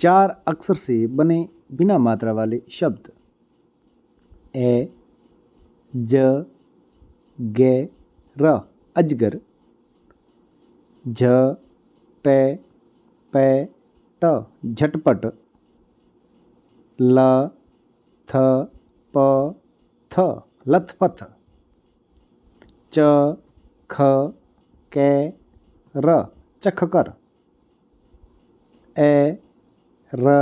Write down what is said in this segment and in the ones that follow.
4 अक्षर से बने बिना मात्रा वाले शब्द। ए ज गे र अजगर। झ टे पे ट झटपट। ल थ प थ लथपथ। च ख के र चखकर। ए र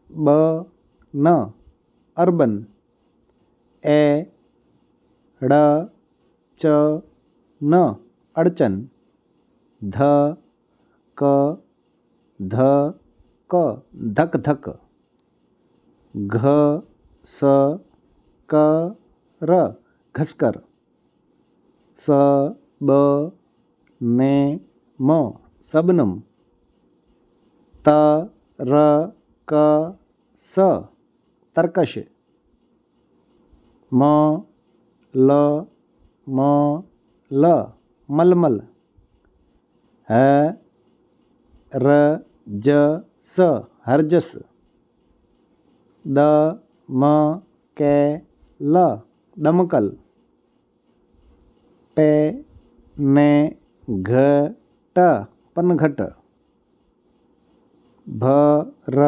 ब न अर्बन। ए ड़ च न अड़चन। ध क ध क धक धक। घ स क र घसकर। स ब ने म सबनम। त र क स तरकश। म ल म ल मलमल। ह र ज स हरजस। द म के ल दमकल। पे ने घ ट पनघट। भ र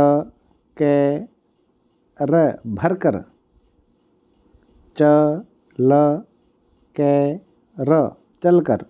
के र भरकर। च ल के र चलकर।